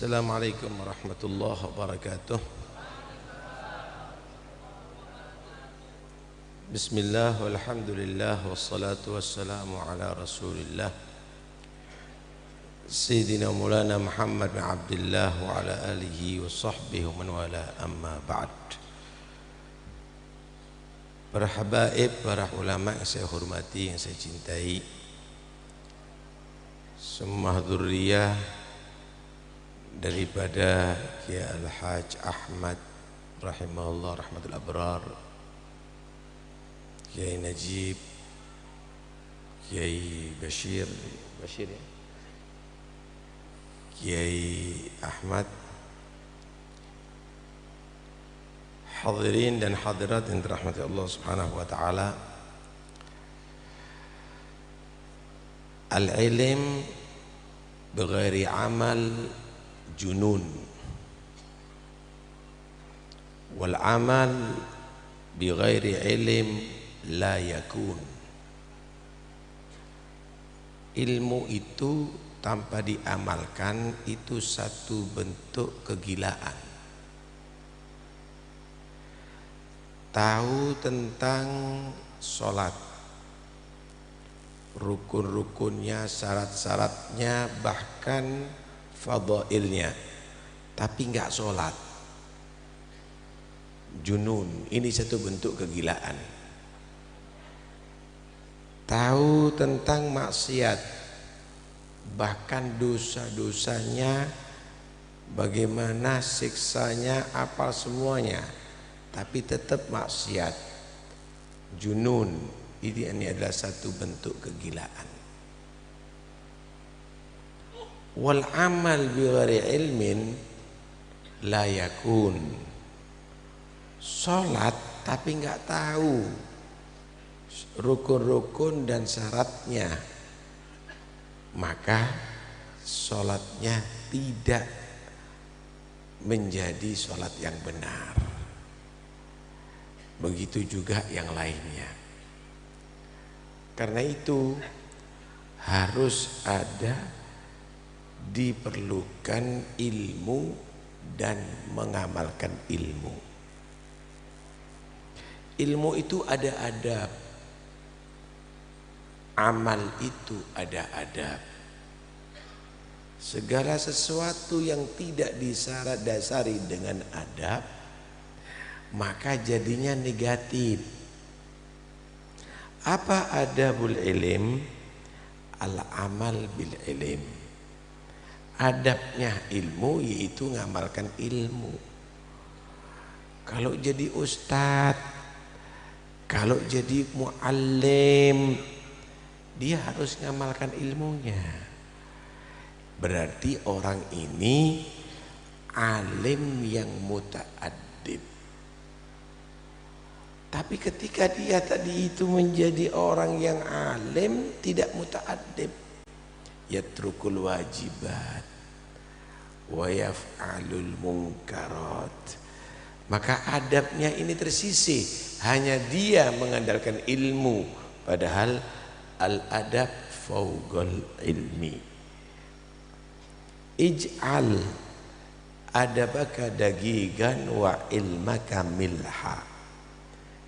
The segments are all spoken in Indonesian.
Assalamualaikum warahmatullahi wabarakatuh. Bismillah walhamdulillah wassalatu wassalamu ala rasulillah Sayyidina Maulana Muhammad bin Abdullah wa ala alihi wa sahbihi wa man wala, amma ba'd. Para habaib, para ulama yang saya hormati, yang saya cintai, semua dzurriyyah daripada Kiai Al-Hajj Ahmad rahimahullah rahmatul abrar, Kiai Najib, Kiai Bashir ya, Kiai Ahmad, hadirin dan hadirat yang dirahmati Allah Subhanahu wa taala. Al-ilm bighairi amal junun, wal amal bighairi ilm la yakun. Ilmu itu tanpa diamalkan itu satu bentuk kegilaan. Tahu tentang sholat, rukun-rukunnya, syarat-syaratnya, bahkan fadhailnya, tapi enggak sholat, junun. Ini satu bentuk kegilaan. Tahu tentang maksiat, bahkan dosa-dosanya, bagaimana siksanya, apal semuanya, tapi tetap maksiat, junun. Ini adalah satu bentuk kegilaan. Wal amal bighairi ilmin la yakun. Salat tapi enggak tahu rukun-rukun dan syaratnya, maka salatnya tidak menjadi salat yang benar. Begitu juga yang lainnya. Karena itu harus ada, diperlukan ilmu dan mengamalkan ilmu. Ilmu itu ada adab, amal itu ada adab. Segala sesuatu yang tidak disyarat dasari dengan adab, maka jadinya negatif. Apa adabul ilm? Al-amal bil ilm. Adabnya ilmu yaitu ngamalkan ilmu. Kalau jadi ustadz, kalau jadi muallim, dia harus ngamalkan ilmunya. Berarti orang ini alim yang muta'addib. Tapi ketika dia tadi itu menjadi orang yang alim tidak muta'addib, yatrukul wajibat wa yaf'alul munkarat, maka adabnya ini tersisih. Hanya dia mengandalkan ilmu, padahal al-adab fawqal ilmi. Ij'al adabaka dagigan wa ilmaka milha.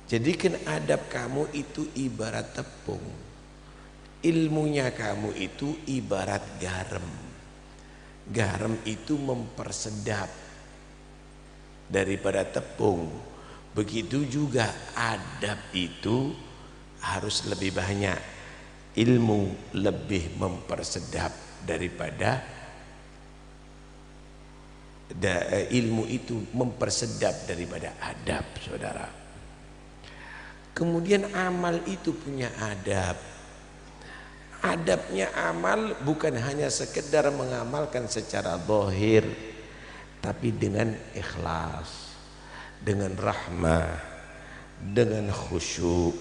Jadikan adab kamu itu ibarat tepung, ilmunya kamu itu ibarat garam. Garam itu mempersedap daripada tepung. Begitu juga adab itu harus lebih banyak. Ilmu lebih mempersedap daripada ilmu itu mempersedap daripada adab, saudara. Kemudian amal itu punya adab. Adabnya amal bukan hanya sekedar mengamalkan secara zahir, tapi dengan ikhlas, dengan rahmah, dengan khusyuk,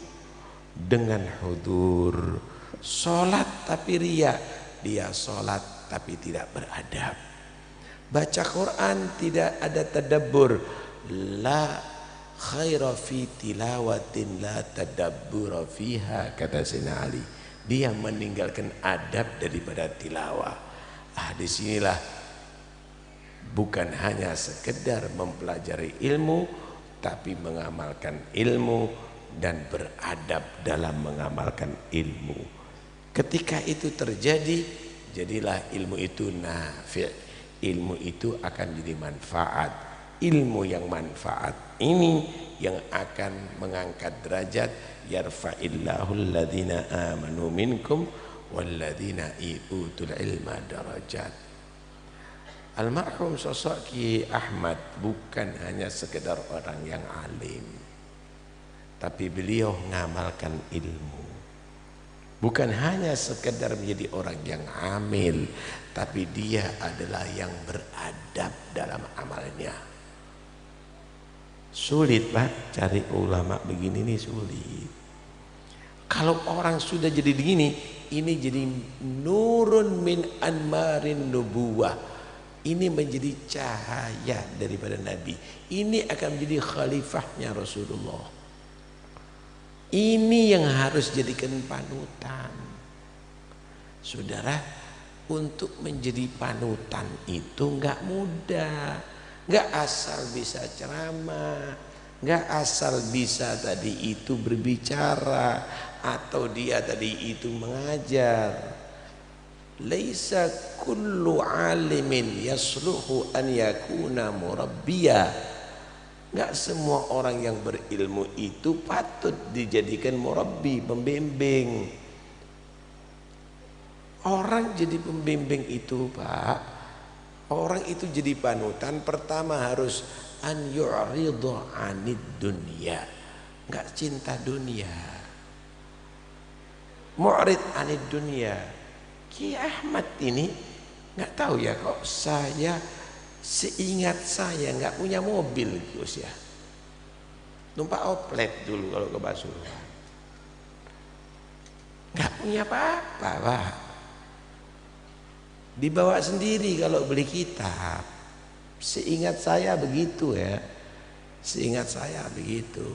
dengan hudur. Salat tapi riya, dia salat tapi tidak beradab. Baca Quran tidak ada tadabbur, la khaira fi tilawatin la tadabbura fiha, kata Sayyidina Ali. Dia meninggalkan adab daripada tilawah. Disinilah bukan hanya sekedar mempelajari ilmu, tapi mengamalkan ilmu dan beradab dalam mengamalkan ilmu. Ketika itu terjadi, jadilah ilmu itu nafi', ilmu itu akan jadi manfaat. Ilmu yang manfaat ini yang akan mengangkat derajat, yarfa'illahu alladhina amanu minkum walladhina utul ilma darajat. Almarhum sosok Kiai Ahmad bukan hanya sekedar orang yang alim, tapi beliau mengamalkan ilmu. Bukan hanya sekedar menjadi orang yang amil, tapi dia adalah yang beradab dalam amalnya. Sulit Pak cari ulama begini, nih sulit. Kalau orang sudah jadi begini, ini jadi nurun min anmarin nubuwah. Ini menjadi cahaya daripada Nabi. Ini akan menjadi khalifahnya Rasulullah. Ini yang harus jadikan panutan. Saudara, untuk menjadi panutan itu enggak mudah. Enggak asal bisa ceramah, enggak asal bisa tadi itu berbicara atau dia tadi itu mengajar. Laisa kullu alimin yasluhu an yakuna murabbiya. Enggak semua orang yang berilmu itu patut dijadikan murabbi, pembimbing. Orang jadi pembimbing itu Pak, orang itu jadi panutan, pertama harus an yu'ridu anid dunya. Enggak cinta dunia. Mu'rid anid dunya. Kiai Ahmad ini nggak tahu ya, kok saya seingat saya nggak punya mobil Gus ya, numpak oplet dulu kalau ke Pasuruan, nggak punya apa-apa Pak, dibawa sendiri kalau beli kitab, seingat saya begitu ya, seingat saya begitu,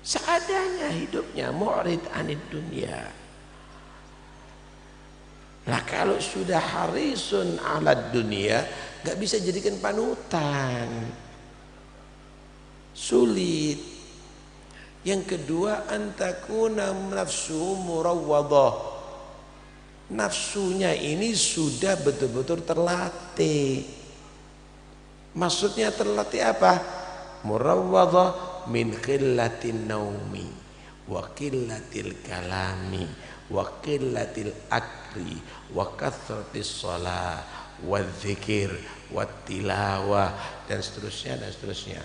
seadanya hidupnya, mu'rid anid dunya. Nah kalau sudah harisun ala dunia, gak bisa jadikan panutan, sulit. Yang kedua, antakuna nafsu murawwadah, nafsunya ini sudah betul-betul terlatih. Maksudnya terlatih apa? Murawwadah min qillatin naumi wa qillatil kalami wa qillatil akli wa kathratis shalah wa dzikir wa tilawah dan seterusnya dan seterusnya.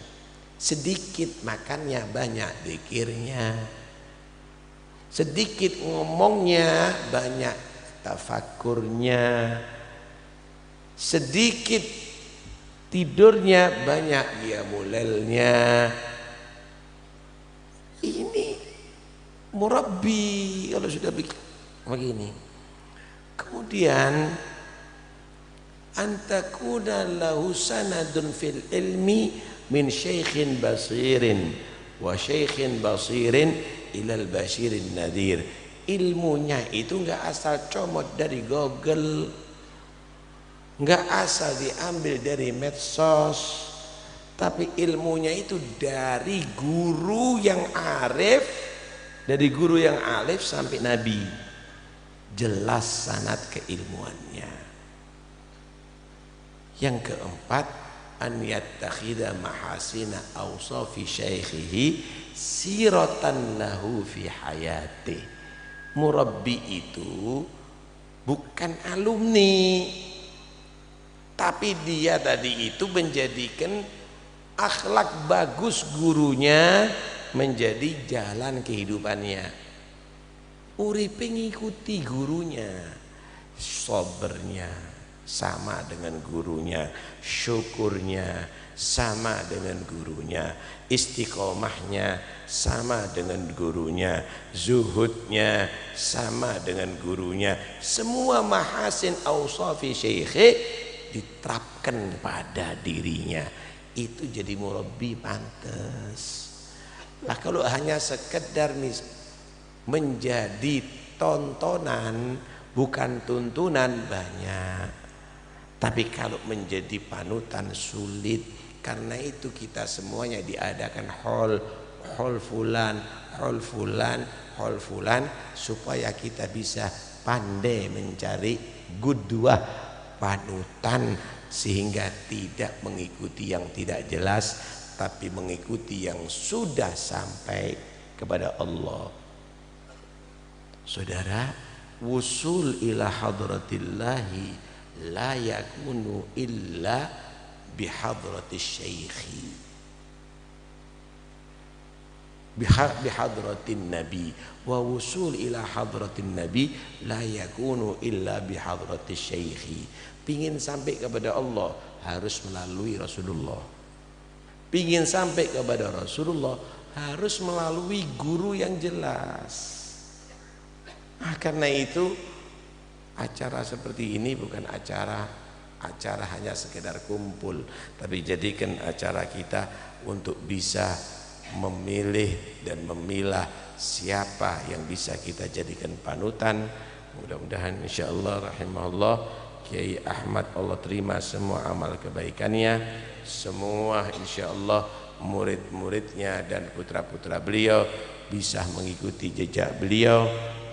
Sedikit makannya, banyak zikirnya. Sedikit ngomongnya, banyak tafakurnya. Sedikit tidurnya, banyak qiyamulailnya. Ini murabbi kalau sudah begini. Kemudian antakuna lahu sanadun fil ilmi min syaikhin basirin wa syaikhin basirin ilal bashirin nadir. Ilmunya itu enggak asal comot dari Google, enggak asal diambil dari medsos, tapi ilmunya itu dari guru yang arif, dari guru yang alif sampai Nabi. Jelas sanad keilmuannya. Yang keempat, an yattakhidha mahasina awsafi syaikhihi siratan lahu fi hayati. Murabbi itu bukan alumni, tapi dia tadi itu menjadikan akhlak bagus gurunya menjadi jalan kehidupannya. Uripe ngikuti gurunya, sabarnya sama dengan gurunya, syukurnya sama dengan gurunya, istiqomahnya sama dengan gurunya, zuhudnya sama dengan gurunya. Semua mahasin awsafi syekhe diterapkan pada dirinya. Itu jadi murabbi pantas. Lah kalau hanya sekedar menjadi tontonan bukan tuntunan, banyak Tapi kalau menjadi panutan sulit. Karena itu kita semuanya diadakan hol fulan, hol fulan, hol fulan, supaya kita bisa pandai mencari qudwah, panutan, sehingga tidak mengikuti yang tidak jelas, tapi mengikuti yang sudah sampai kepada Allah. Saudara, wusul ila hadratillahi la yakunu illa bihadratis syaikhi, bihadratin nabi, wa wusul ila hadratin nabi la yakunu illa bihadratis syaikhi. Pingin sampai kepada Allah harus melalui Rasulullah. Pingin sampai kepada Rasulullah harus melalui guru yang jelas. Karena itu acara seperti ini bukan acara hanya sekedar kumpul, tapi jadikan acara kita untuk bisa memilih dan memilah siapa yang bisa kita jadikan panutan. Mudah-mudahan insyaallah rahimahullah Kiai Ahmad, Allah terima semua amal kebaikannya, semua insyaallah murid-muridnya dan putra-putra beliau bisa mengikuti jejak beliau.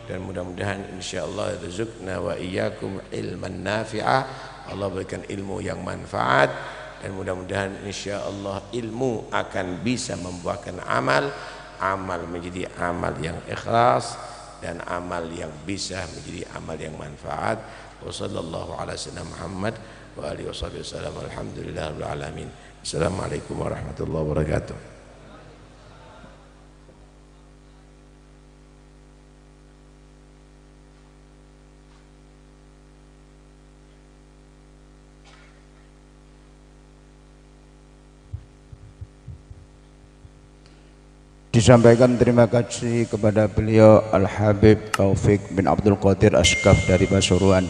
Dan mudah-mudahan insyaallah rizqna wa iyyakum ilman nafi'ah, Allah berikan ilmu yang manfaat, dan mudah-mudahan insyaallah ilmu akan bisa membuahkan amal menjadi amal yang ikhlas, dan amal yang bisa menjadi amal yang manfaat. Wa sallallahu ala sayyidina Muhammad wa alihi wasallam. Alhamdulillahirabbil alamin. Assalamualaikum warahmatullahi wabarakatuh. Disampaikan terima kasih kepada beliau Al-Habib Taufik bin Abdul Qadir Asqaf dari Pasuruan.